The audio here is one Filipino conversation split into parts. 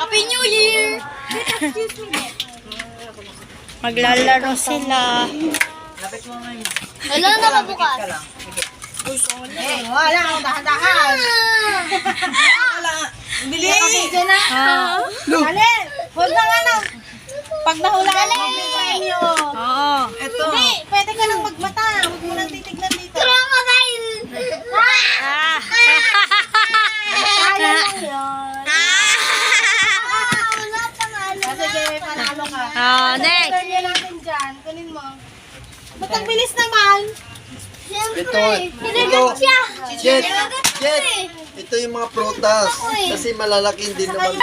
Happy New Year! Maglalaro sila. Lapit mo ngayon. Wala na ba bukas? Wala akong dahan-dahan. Bili! Dali! Huwag na nga na. Pag nahulaan mo, may premyo. Oo. Ito. Hindi, pwede ka nang magmata. Huwag mo nang titignan dito. Crocodile! Ah. Kaya lang yun. Wala pangalan. Sige, may panalo ka. Next. Premyo natin dyan. Kunin mo. Ba't ang bilis naman? Siyempre, hinagat siya. Jet, Hinagat Jet. eh. Ito yung mga prutas. Kasi malalaki din naman.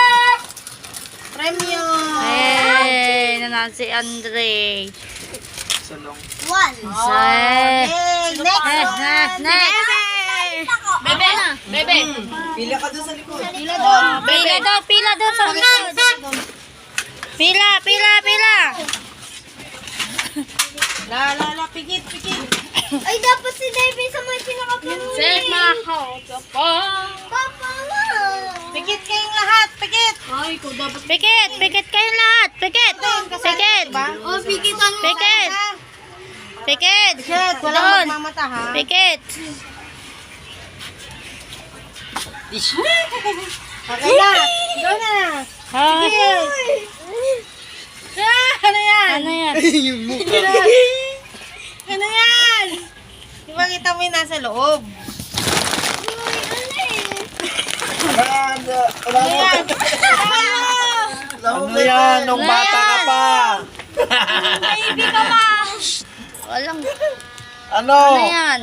Premyo. Hey, nanalo si Andre. Salong. One. Okay, next one. Next. Bebe. Bebe. Pila ka doon sa likod. Pila doon. Pila doon sa likod. Pila. La, pikit. Ay, dapat si Davey sa mga pinaka-promo. Set my house upon. Papa nga. Pikit kayong lahat, pikit. Pikit kayong lahat. Pikit. Oh, pikitan mo. Pikit. Pikit. Shit, walang Doon. magmamata ha. Pikit. Okay na. Go na. Pikit. Ano yan? Ano yan? Yung mukha. Ano yan? Ipakita mo yung nasa loob. Wala Ayan. Ano yan? Nung bata ka pa. Baby ka pa. Walang. Ano? Ano yan?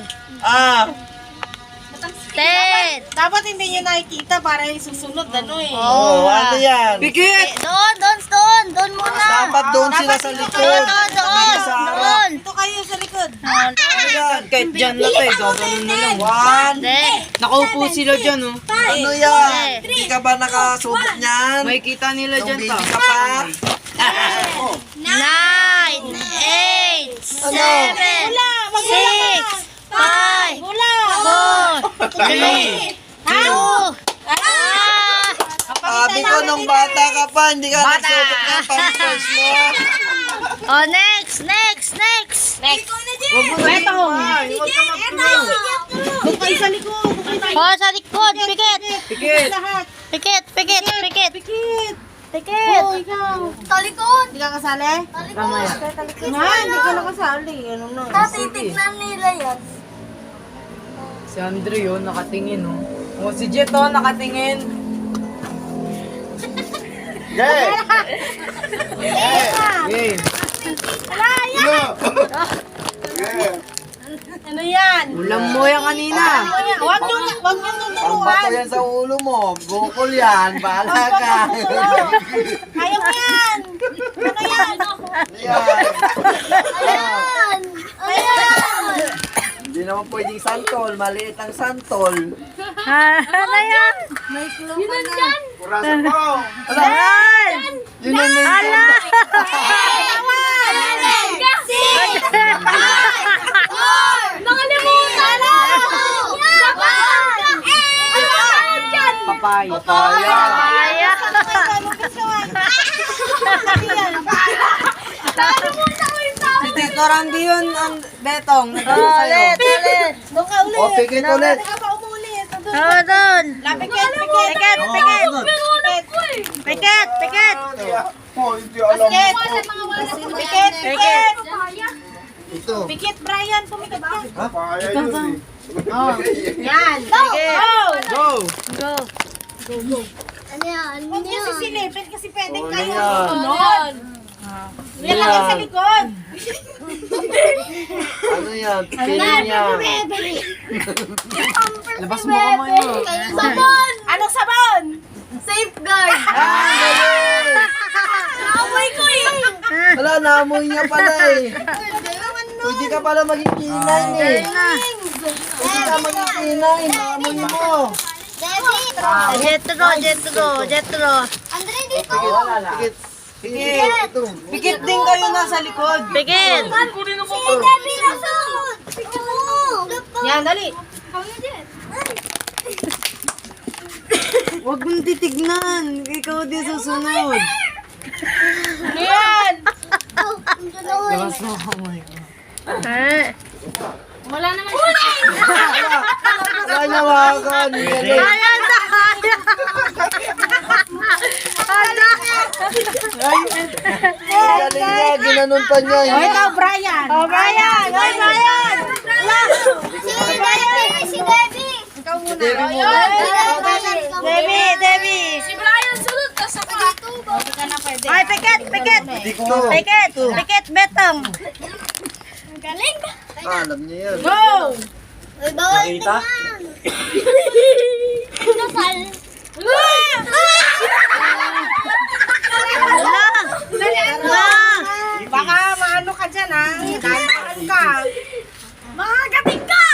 Ted. Dapat hindi nyo nakikita para yung susunod. Ano eh. Oh, ano yan? Doon muna. Dapat doon sila sa likod. Hindi sa harap. Doon. Ito kayo sa likod. Ano yan? Kahit dyan na tayo, gagawin na lang. One. Hindi. Nakaupo sila dyan, oh. Ano yan? Hindi ka ba nakasubok niyan? May kita nila Nung dyan, baby ta. ka pa? 9, 8, 7, 6, 5, Wala. 4, 3, 2, Sabi ko nung bata ka pa, hindi ka nagsubok ng pampers mo. Oh, next. Huwag mo na Betong. Huwag ka mag-blow. Doon kayo sa likod. Oh, sa likod. Pikit. Pikit. Lahat. Pikit. Pikit. Pikit. Oh, ikaw. Talikod. Hindi ka kasali? Mamaya. Na, hindi ka nakasali. Ano na? Tatitignan nila yan. Si Andre yun, nakatingin, oh. Oh, si Jet, oh, nakatingin. Yeah. Game. Ano yan? Ulam mo yan kanina. Huwag nyo Ang bato tuturuan. yan sa ulo mo. Bukol yan. Bahala ka. Ayaw mo yan. Ano yan? Yan. Ayan. Ayan. Hindi naman pwedeng santol. Maliit ang santol. Ano yan? Yun nandyan. Kurasan mo. Yan. Yun ang Ala. Nakalimutan na! Papaya. Papaya. Kaya. Si Tito Randy yun, ang betong. Nagano sa'yo. Ulit. Doon ka ulit. O, pikit ulit. Doon ka umulit. Oh, doon. Pikit. Pikit. Oh, hindi alam mo. Pikit. Ito. Pikit, Brian. Pumikit ka. Papaya yun Yan. Go! Go. Ano yan? Huwag niyo sisilipin kasi pwedeng Oh, kayo yan. susunod. Yan lang yung sa likod. Ano yan? Piling yan. Labas mo kamay mo. Sabon! Anong sabon? Safeguard! Nakamay ko eh! Wala, naamoy niya pala eh. Pwede ka pala maging kinay eh. Pwede ka maging kinay. Naamoy mo. Jetro. Andre, dito! Pikit. Pikit. Ito. Pikit din kayo nasa likod. Pikit. Si Debbie nasaan? Tignan mo! Yan, dali. Kami din. Huwag mong titignan. Ikaw din susunod. Ano yan? Labas mo kamay ko. Wala naman siya. Nanyawakan. Galing. Ayan na! Galing niya. Ginanon pa niya. O, ikaw, Brian. Oh, Brian! Hoy, Brian! Si Debbie! Ikaw muna. Debbie O, muna. yun. Debbie! Si Brian, sulod ka sa pa. Hindi ka na pwede. Ay, pikit! Dito. Pikit, betong! Galing! Alam niya yan. Go! Uy, bawal Nakita? Nasal! Baka maano ka dyan, ha? Dahan ka. Makagating ka!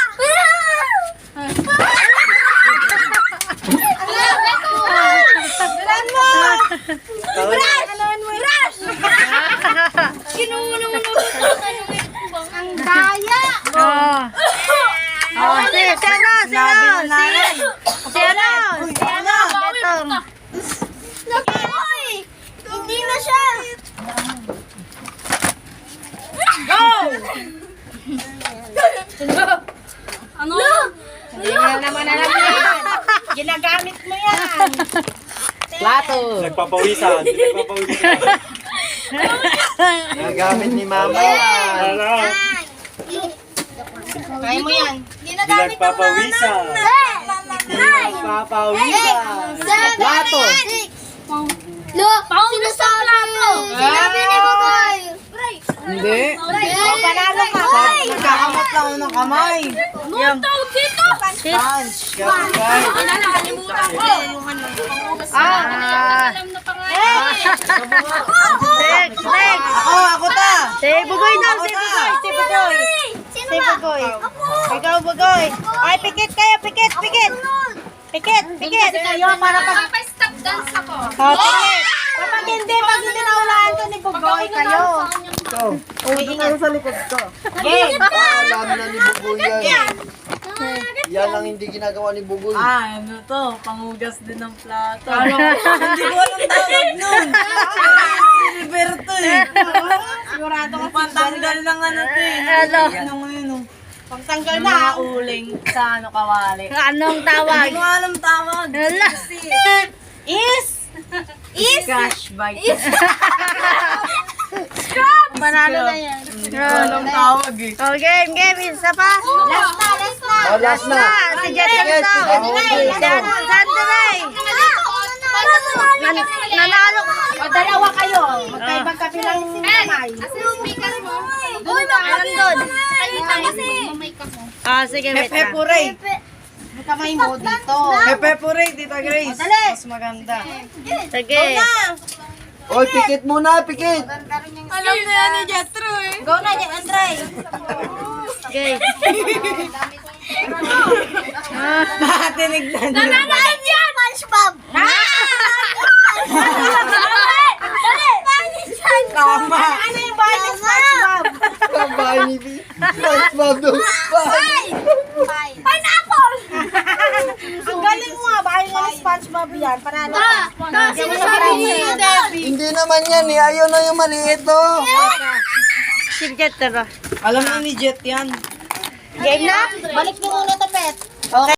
Dahan mo! Anuan mo! Rush! Kinuno mo ang daya! Oh. Oh, sino? Betong! Uy! Hindi na siya! Ano? Yan naman alam mo yan. Ginagamit mo yan. Plato. Nagpapawisan. Nagpapawisan. Nagamit ni mama yan. Ano? Kaya mo yan. Ginagamit ng Nagpapawisan. Nagpapawisan. Plato! Lo! Sino sa plato? Sinabi ni Bugoy! Hindi. Panalo ka. Nagkakamot lang ako ng kamay. Anong tawag dito? Punch. Nakalimutan ko. Alam na pangalan. Next! Ako ta. Si Bugoy daw, si Bugoy! Sino Si ba? Bugoy! Ikaw, Bugoy! Ay, pikit kayo, pikit! Pikit! Kayo para pag... Stop dance ako. Oh, pikit! Kapag hindi naulaan to ni Bugoy, kayo. Ito. Ito sa likod ko. Game. Alam na ni Bugoy yan. Yan ang hindi ginagawa ni Bugoy. Ano to? Pangugas din ng plato. Hindi ko alam tawag nun. Siliberto eh. Sigurado ka. Pantanggal lang ano to eh. Ano? Ano yun? Pagtanggal Mga na. uling sa ano kawali. Anong tawag? Hindi ko alam tawag. Hala! Is. Cash bite. Manalo na yan. Hindi ko alam tawag eh. Oh, game, isa pa. Oh, last na. Si Jetson daw. Sandaray. Nanalo. O, dalawa kayo. Magkaibang kabilang kamay. Uy, Alam doon. Ah, sige, wait na. Pepperate. May kamay mo dito. Pepperate, Tita Grace. Dali. Mas maganda. Sige. Oy, pikit muna, pikit. Alam na yan ni Jetro eh. Go na, Andre. Okay. Tinignan niyo. Nananahin yan! SpongeBob! Tama. Ano yung bahay ni SpongeBob? Ang bahay ni SpongeBob doon. Bahay. Pineapple! Ang galing mo, bahay ni SpongeBob yan. Panalo ka. Sinasabi niyo, Debbie. Hindi naman yan eh. Ayaw na yung maliit oh. Si Jetson. Alam na ni Jet yan. Game na? Balik mo muna tapet.